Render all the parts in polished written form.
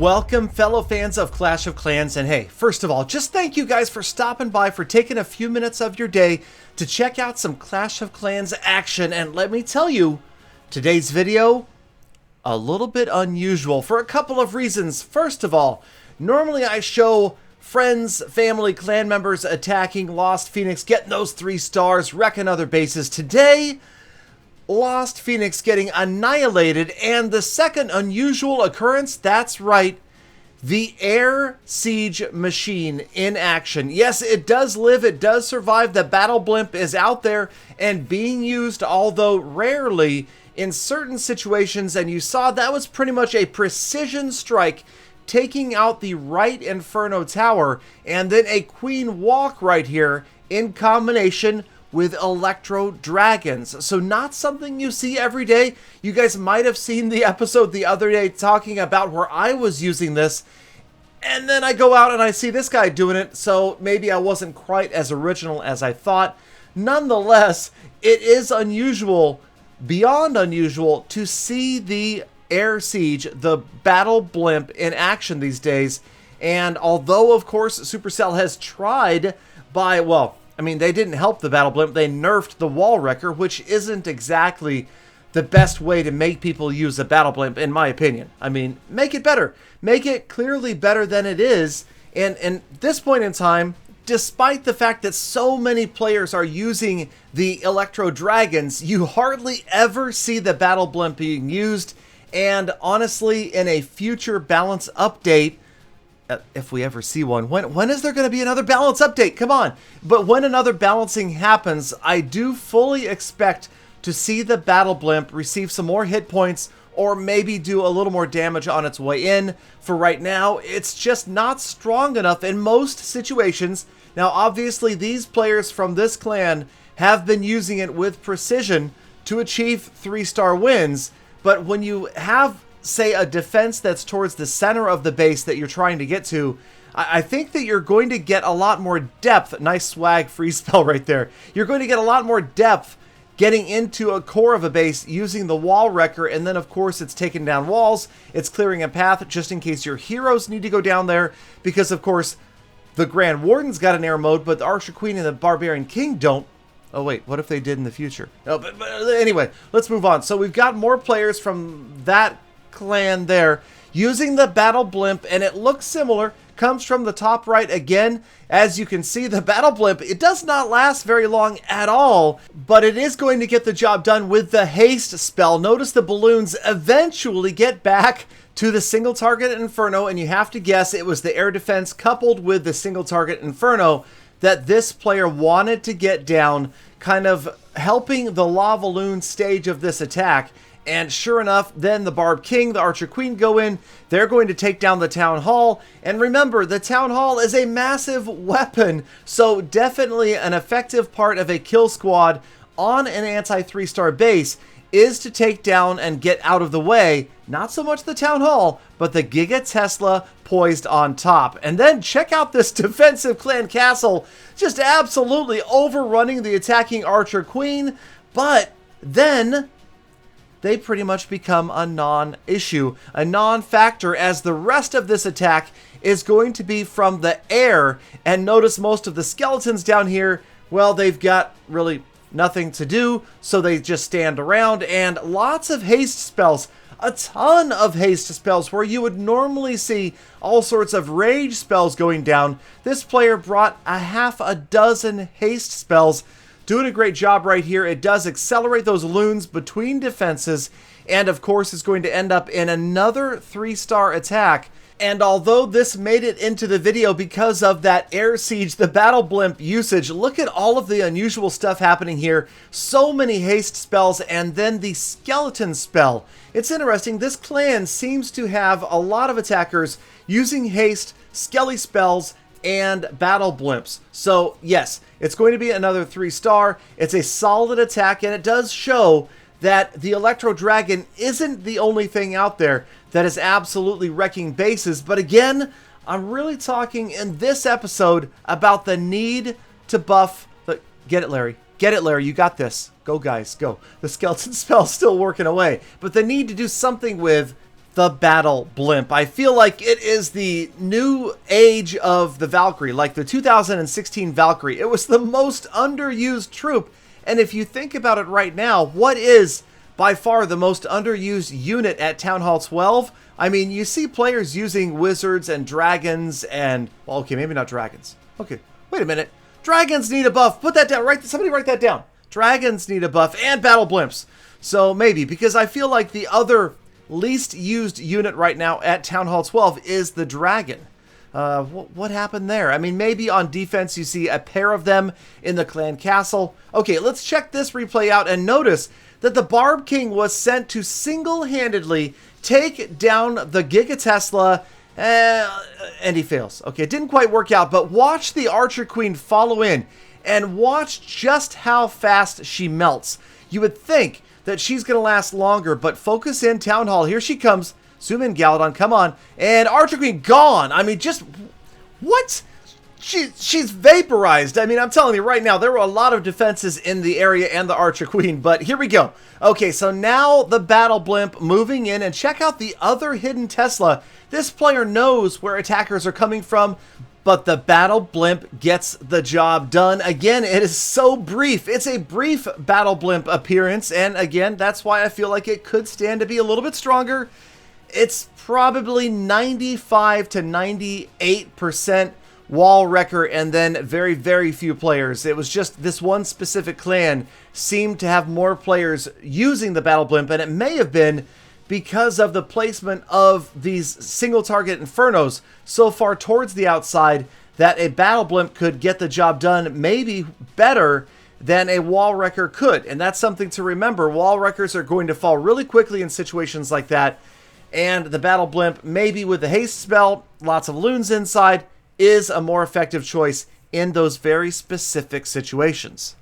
Welcome, fellow fans of Clash of Clans, and hey, first of all, just thank you guys for stopping by, for taking a few minutes of your day to check out some Clash of Clans action. And let me tell you, today's video, a little bit unusual for a couple of reasons. First of all, normally I show friends, family, clan members attacking Lost Phoenix, getting those 3 stars, wrecking other bases. Today, Lost Phoenix getting annihilated, and the second unusual occurrence, that's right, the air siege machine in action. Yes, it does live, it does survive. The battle blimp is out there and being used, although rarely, in certain situations, and you saw that was pretty much a precision strike, taking out the right Inferno Tower, and then a Queen Walk right here in combination with Electro Dragons. So not something you see every day. You guys might have seen the episode the other day talking about where I was using this, and then I go out and I see this guy doing it, so maybe I wasn't quite as original as I thought. Nonetheless, it is unusual, beyond unusual, to see the air siege, the battle blimp, in action these days. And although, of course, Supercell has tried by, well, I mean, they didn't help the battle blimp. They nerfed the wall wrecker, which isn't exactly the best way to make people use a battle blimp, in my opinion. I mean, make it better. Make it clearly better than it is. And at this point in time, despite the fact that so many players are using the Electro Dragons, you hardly ever see the battle blimp being used. And honestly, in a future balance update, if we ever see one, when is there going to be another balance update? Come on. But when another balancing happens, I do fully expect to see the battle blimp receive some more hit points, or maybe do a little more damage on its way in. For right now, it's just not strong enough in most situations. Now, obviously, these players from this clan have been using it with precision to achieve 3-star wins. But when you have, say, a defense that's towards the center of the base that you're trying to get to, I think that you're going to get a lot more depth. Nice swag free spell right there. You're going to get a lot more depth getting into a core of a base using the wall wrecker, and then of course it's taking down walls, it's clearing a path just in case your heroes need to go down there, because of course the Grand Warden's got an air mode, but the Archer Queen and the Barbarian King don't. Oh wait, what if they did in the future? Oh, but anyway, let's move on. So we've got more players from that clan there using the battle blimp, and it looks similar. Comes from the top right again. As you can see, the battle blimp, it does not last very long at all, but it is going to get the job done with the haste spell. Notice the balloons eventually get back to the single target Inferno, and you have to guess it was the air defense coupled with the single target Inferno that this player wanted to get down, kind of helping the Lava Loon stage of this attack. And sure enough, then the Barb King, the Archer Queen go in. They're going to take down the Town Hall. And remember, the Town Hall is a massive weapon. So definitely an effective part of a kill squad on an anti-3-star base is to take down and get out of the way. Not so much the Town Hall, but the Giga Tesla poised on top. And then check out this defensive clan castle, just absolutely overrunning the attacking Archer Queen. But then they pretty much become a non-issue, a non-factor, as the rest of this attack is going to be from the air. And notice most of the skeletons down here, well, they've got really nothing to do, so they just stand around. And lots of haste spells, a ton of haste spells, where you would normally see all sorts of rage spells going down. This player brought a half a dozen haste spells. Doing a great job right here. It does accelerate those loons between defenses, and of course is going to end up in another 3-star attack. And although this made it into the video because of that air siege, the battle blimp usage, look at all of the unusual stuff happening here. So many haste spells, and then the skeleton spell. It's interesting, this clan seems to have a lot of attackers using haste, skelly spells, and battle blimps. So yes, it's going to be another 3-star. It's a solid attack, and it does show that the Electro Dragon isn't the only thing out there that is absolutely wrecking bases. But again, I'm really talking in this episode about the need to buff the... Get it, Larry. Get it, Larry. You got this. Go, guys. Go. The skeleton spell's still working away. But the need to do something with the Battle Blimp. I feel like it is the new age of the Valkyrie, like the 2016 Valkyrie. It was the most underused troop. And if you think about it right now, what is by far the most underused unit at Town Hall 12? I mean, you see players using wizards and dragons and, well, okay, maybe not dragons. Okay, wait a minute. Dragons need a buff. Put that down. Somebody write that down. Dragons need a buff and battle blimps. So maybe, because I feel like the other least used unit right now at Town Hall 12 is the dragon. What happened there? I mean, maybe on defense you see a pair of them in the clan castle. Okay, let's check this replay out and notice that the Barb King was sent to single-handedly take down the Giga Tesla, and he fails. Okay, it didn't quite work out, but watch the Archer Queen follow in and watch just how fast she melts. You would think that she's going to last longer, but focus in Town Hall. Here she comes. Zoom in, Galadon. Come on. And Archer Queen gone. I mean, just what? She's vaporized. I mean, I'm telling you right now, there were a lot of defenses in the area and the Archer Queen, but here we go. Okay, so now the Battle Blimp moving in, and check out the other hidden Tesla. This player knows where attackers are coming from, but the Battle Blimp gets the job done. Again, it is so brief. It's a brief Battle Blimp appearance, and again, that's why I feel like it could stand to be a little bit stronger. It's probably 95 to 98% wall wrecker, and then very, very few players. It was just this one specific clan seemed to have more players using the Battle Blimp, and it may have been because of the placement of these single target Infernos so far towards the outside that a Battle Blimp could get the job done maybe better than a wall wrecker could. And that's something to remember. Wall wreckers are going to fall really quickly in situations like that, and the Battle Blimp, maybe with the haste spell, lots of loons inside, is a more effective choice in those very specific situations.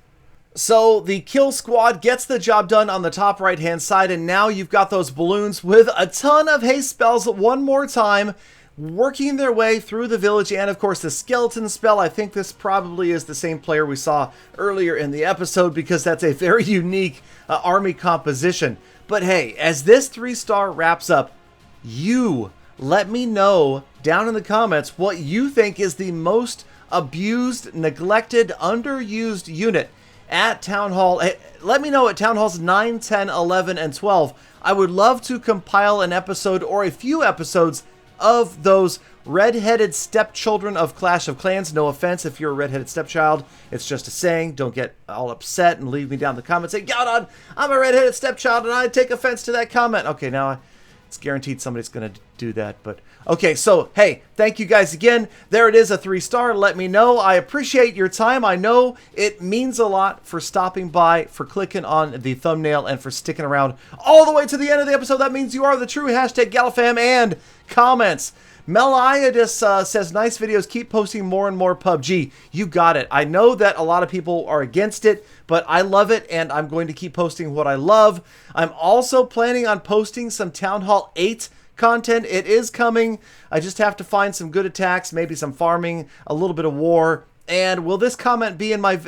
So the kill squad gets the job done on the top right hand side, and now you've got those balloons with a ton of haste spells one more time working their way through the village, and of course the skeleton spell. I think this probably is the same player we saw earlier in the episode, because that's a very unique army composition. But hey, as this 3-star wraps up, you let me know down in the comments what you think is the most abused, neglected, underused unit at Town Hall. Let me know at Town Halls 9, 10, 11, and 12. I would love to compile an episode or a few episodes of those red-headed stepchildren of Clash of Clans. No offense if you're a red-headed stepchild. It's just a saying. Don't get all upset and leave me down in the comments saying, Galadon, I'm a red-headed stepchild and I take offense to that comment. Okay, now it's guaranteed somebody's going to do that, but okay, so hey, thank you guys again. There it is, a 3-star. Let me know. I appreciate your time. I know it means a lot for stopping by, for clicking on the thumbnail, and for sticking around all the way to the end of the episode. That means you are the true hashtag Galafam. And comments. Meliadus says, nice videos. Keep posting more and more PUBG. You got it. I know that a lot of people are against it, but I love it, and I'm going to keep posting what I love. I'm also planning on posting some Town Hall 8 content. It is coming. I just have to find some good attacks, maybe some farming, a little bit of war. And will this comment be in my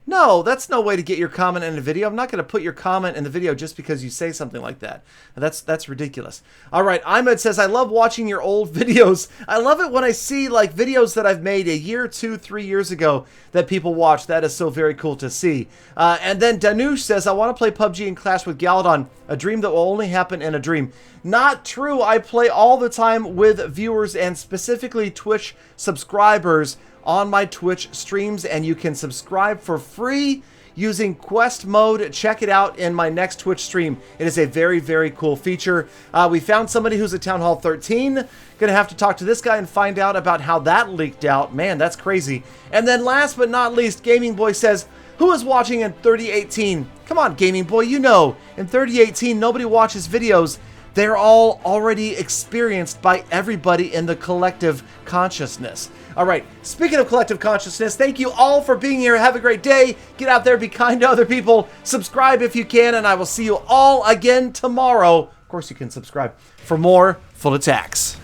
No, that's no way to get your comment in a video. I'm not going to put your comment in the video just because you say something like that. That's ridiculous. All right, Ahmed says, I love watching your old videos. I love it when I see like videos that I've made a year, 2, 3 years ago that people watch. That is so very cool to see. And then Danush says, I want to play PUBG and Clash with Galadon, a dream that will only happen in a dream. Not true. I play all the time with viewers and specifically Twitch subscribers on my Twitch streams, and you can subscribe for free using quest mode. Check it out in my next Twitch stream. It is a very, very cool feature. We found somebody who's at Town Hall 13. Gonna have to talk to this guy and find out about how that leaked out. Man, that's crazy. And then last but not least, Gaming Boy says, who is watching in 3018? Come on, Gaming Boy, you know, in 3018, nobody watches videos. They're all already experienced by everybody in the collective consciousness. All right, speaking of collective consciousness, thank you all for being here. Have a great day. Get out there, be kind to other people. Subscribe if you can, and I will see you all again tomorrow. Of course, you can subscribe for more full attacks.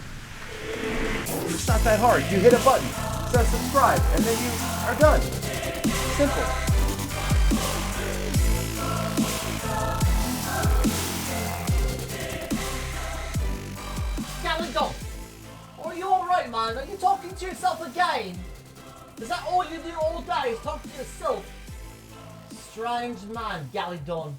It's not that hard. You hit a button, says subscribe, and then you are done. Simple. Galadon! Are you alright, man? Are you talking to yourself again? Is that all you do all day, is talk to yourself? Strange man, Galadon.